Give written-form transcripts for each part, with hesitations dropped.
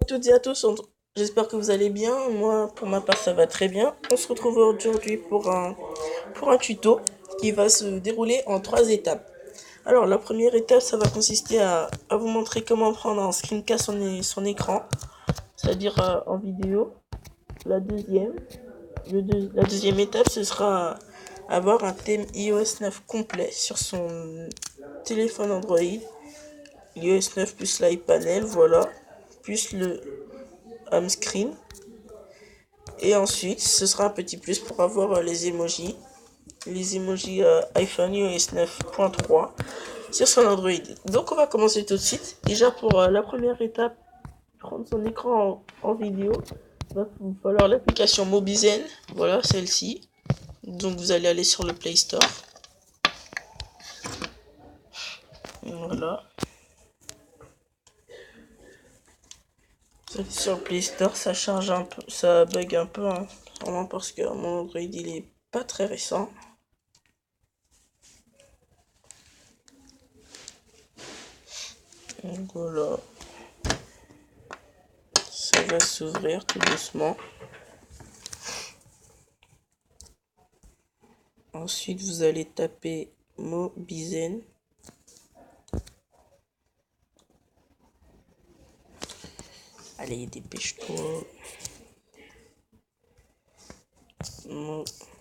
toutes et à tous, j'espère que vous allez bien. Moi, pour ma part, ça va très bien. On se retrouve aujourd'hui pour un tuto qui va se dérouler en 3 étapes. Alors, la première étape, ça va consister à vous montrer comment prendre en screencast son écran, c'est-à-dire en vidéo. La deuxième, la deuxième étape, ce sera avoir un thème iOS 9 complet sur son téléphone Android. iOS 9 plus l'iPanel, voilà, plus le home screen. Et ensuite, ce sera un petit plus pour avoir les emojis iPhone iOS 9.3 sur son Android. Donc on va commencer tout de suite. Déjà pour la première étape, prendre son écran en vidéo, il va vous falloir l'application Mobizen, voilà celle-ci. Donc vous allez aller sur le Play Store. Voilà. Vous allez sur le Play Store, ça charge un peu, ça bug un peu, hein, vraiment parce que mon Android il est pas très récent. Donc voilà, ça va s'ouvrir tout doucement. Ensuite, vous allez taper Mobizen. Allez, dépêche-toi. Mobizen.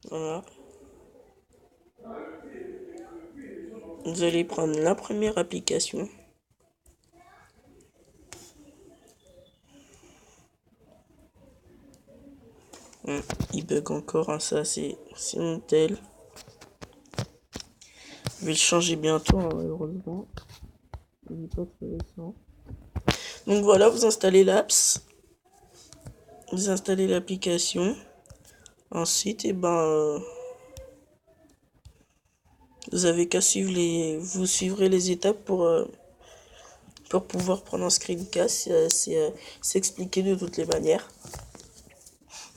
Voilà. Vous allez prendre la première application. Il bug encore, hein, ça c'est mon tel. Je vais le changer bientôt, hein, malheureusement. Il n'est pas très récent. Donc voilà, vous installez l'apps. Vous installez l'application. Ensuite, vous avez qu'à suivre vous suivrez les étapes pour pouvoir prendre un screencast. C'est expliqué de toutes les manières.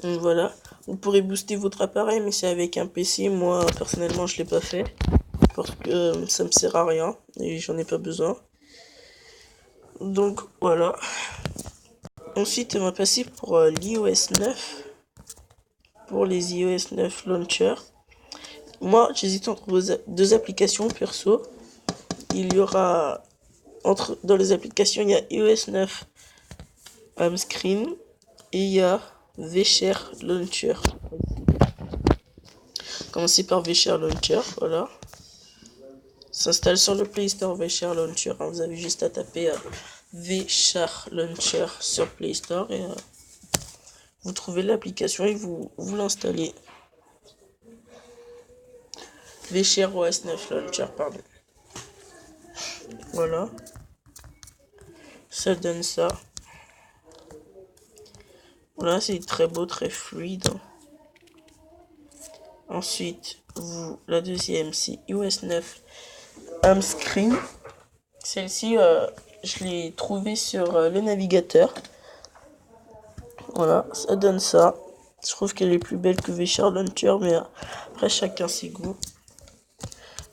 Donc voilà, vous pourrez booster votre appareil, mais c'est avec un PC. Moi, personnellement, je l'ai pas fait parce que ça me sert à rien et j'en ai pas besoin. Donc voilà. Ensuite, on va passer pour l'iOS 9. Pour les iOS 9 Launcher. Moi, j'hésite entre deux applications perso. Il y aura dans les applications, il y a iOS 9 Home Screen et il y a VShare Launcher. Commencez par VShare Launcher, voilà. S'installe sur le Play Store VShare Launcher. Hein. Vous avez juste à taper VShare Launcher sur Play Store et vous trouvez l'application et vous l'installez. VShare OS 9 Launcher, pardon. Voilà. Ça donne ça. Voilà, c'est très beau, très fluide. Ensuite, la deuxième, c'est iOS 9 Home Screen. Celle-ci, je l'ai trouvée sur le navigateur. Voilà, ça donne ça. Je trouve qu'elle est plus belle que VShare Launcher, mais après, chacun ses goûts.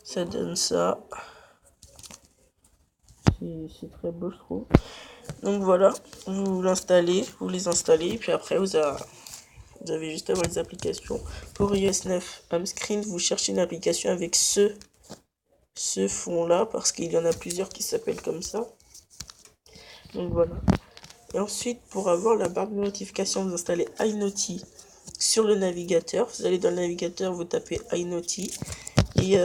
Ça donne ça. C'est très beau, je trouve. Donc voilà, vous les installez, puis après, vous avez juste à voir les applications. Pour iOS 9 Home Screen, vous cherchez une application avec ce fond là parce qu'il y en a plusieurs qui s'appellent comme ça. Donc voilà. Et ensuite, pour avoir la barre de notification, vous installez iNoty sur le navigateur. Vous allez dans le navigateur, vous tapez iNoty. Et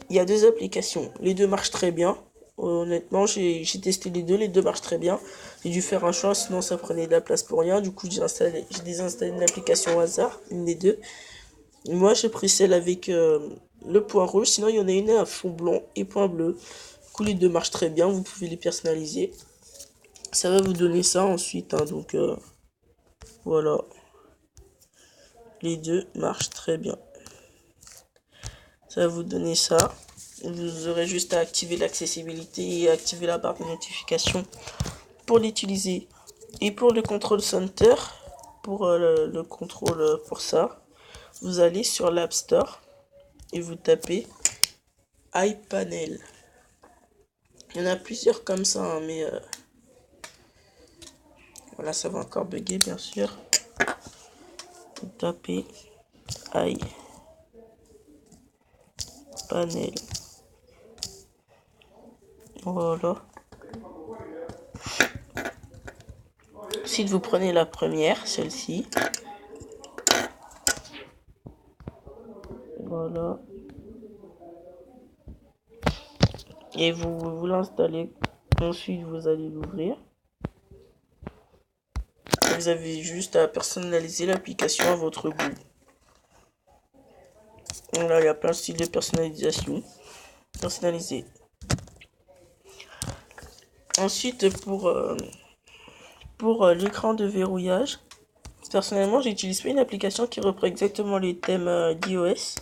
il y a deux applications. Les deux marchent très bien. Honnêtement, j'ai testé les deux marchent très bien. J'ai dû faire un choix, sinon ça prenait de la place pour rien. Du coup, j'ai désinstallé une application au hasard, une des deux. Moi, j'ai pris celle avec le point rouge. Sinon, il y en a une à fond blanc et point bleu. Du coup, les deux marchent très bien. Vous pouvez les personnaliser. Ça va vous donner ça ensuite. Hein, donc, voilà. Les deux marchent très bien. Ça va vous donner ça. Vous aurez juste à activer l'accessibilité et activer la barre de notification pour l'utiliser. Et pour le control center, pour le contrôle pour ça, vous allez sur l'App Store et vous tapez iPanel. Il y en a plusieurs comme ça, hein, mais voilà, ça va encore bugger, bien sûr. Taper panel. Voilà. Ensuite, vous prenez la première, celle-ci. Voilà. Et vous l'installez. Ensuite, vous allez l'ouvrir. Vous avez juste à personnaliser l'application à votre goût. Là, il y a plein de styles de personnalisation. Personnaliser. Ensuite, pour l'écran de verrouillage, personnellement, j'utilise pas une application qui reprend exactement les thèmes d'iOS.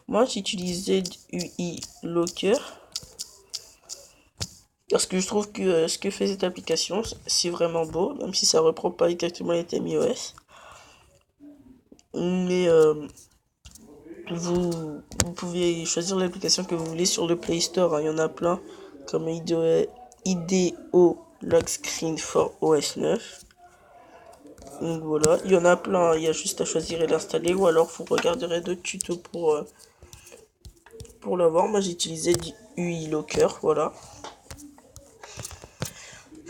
Moi, j'utilise ZUI Locker. Parce que je trouve que ce que fait cette application, c'est vraiment beau, même si ça reprend pas exactement les thèmes iOS. Mais vous pouvez choisir l'application que vous voulez sur le Play Store. Il y en a plein, comme IDEO Lock Screen for OS 9. Donc voilà, il y en a plein, il y a juste à choisir et l'installer, ou alors vous regarderez d'autres tutos pour l'avoir. Moi j'ai utilisé du UI Locker, voilà.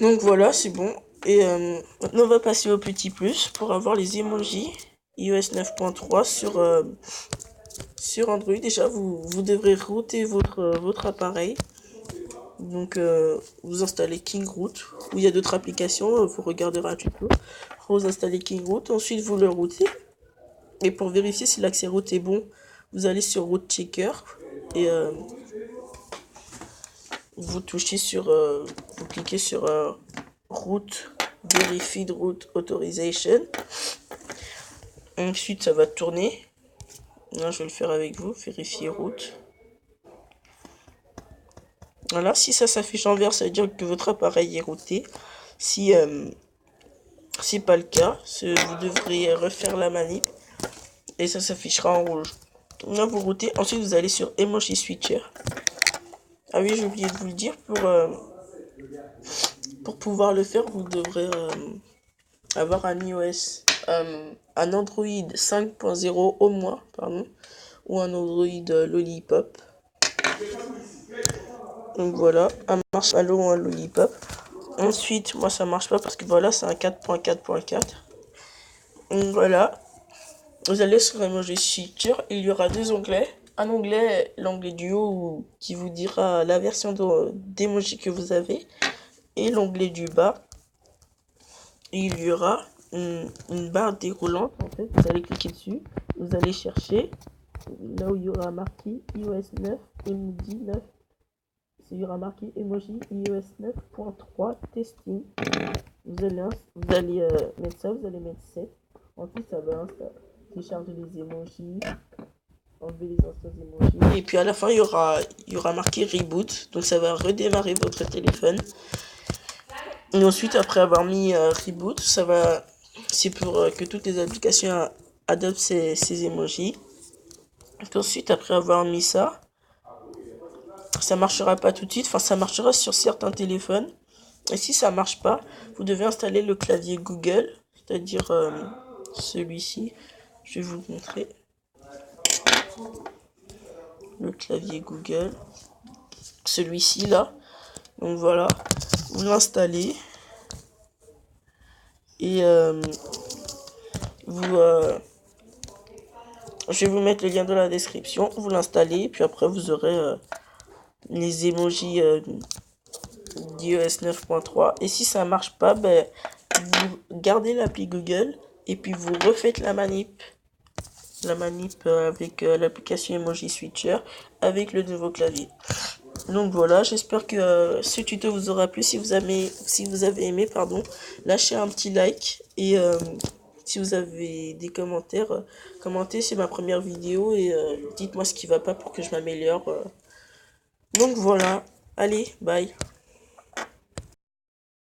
Donc voilà, c'est bon. Et maintenant on va passer au petit plus pour avoir les emojis iOS 9.3 sur Android. Déjà vous devrez router votre appareil. Donc vous installez KingRoot, où il y a d'autres applications, vous regarderez un tuto. Vous installez KingRoot, ensuite vous le routez. Et pour vérifier si l'accès route est bon, vous allez sur Root Checker et vous touchez sur, vous cliquez sur Root Verified Root Authorization. Ensuite, ça va tourner. Là, je vais le faire avec vous. Vérifier route. Voilà, si ça s'affiche en vert, ça veut dire que votre appareil est routé. Si c'est pas le cas, vous devrez refaire la manip et ça s'affichera en rouge. Là, vous routez. Ensuite, vous allez sur Emoji Switcher. Ah oui, j'ai oublié de vous le dire. Pour pouvoir le faire, vous devrez avoir un iOS, un Android 5.0 au moins, pardon, ou un Android Lollipop. Donc voilà, un Marshmallow ou un Lollipop. Ensuite, moi ça marche pas parce que voilà, c'est un 4.4.4. Donc voilà, vous allez sur Emoji Switcher, il y aura deux onglets. Un onglet, l'onglet du haut qui vous dira la version d'emoji que vous avez, et l'onglet du bas, il y aura une barre déroulante. En fait, vous allez cliquer dessus, vous allez chercher là où il y aura marqué iOS 9 emoji 9. Il y aura marqué emoji iOS 9.3 testing. Vous allez mettre ça, vous allez mettre 7. Ensuite, ça va télécharger les emojis, enlever les anciens emojis. Et puis à la fin, il y aura marqué reboot. Donc ça va redémarrer votre téléphone. Et ensuite, après avoir mis reboot, c'est pour que toutes les applications adoptent ces emojis. Et ensuite, après avoir mis ça marchera pas tout de suite. Enfin, ça marchera sur certains téléphones. Et si ça marche pas, vous devez installer le clavier Google, c'est-à-dire celui-ci. Je vais vous le montrer. Le clavier Google. Celui-ci là. Donc voilà. Vous l'installez. Et je vais vous mettre le lien dans la description. Vous l'installez. Puis après, vous aurez les emojis d'iOS 9.3. Et si ça marche pas, ben, vous gardez l'appli Google. Et puis vous refaites la manip avec l'application Emoji Switcher avec le nouveau clavier. Donc voilà, j'espère que ce tuto vous aura plu. Si vous avez aimé, pardon, lâchez un petit like. Et si vous avez des commentaires, commentez, c'est ma première vidéo. Et dites-moi ce qui va pas pour que je m'améliore. Donc voilà, allez, bye.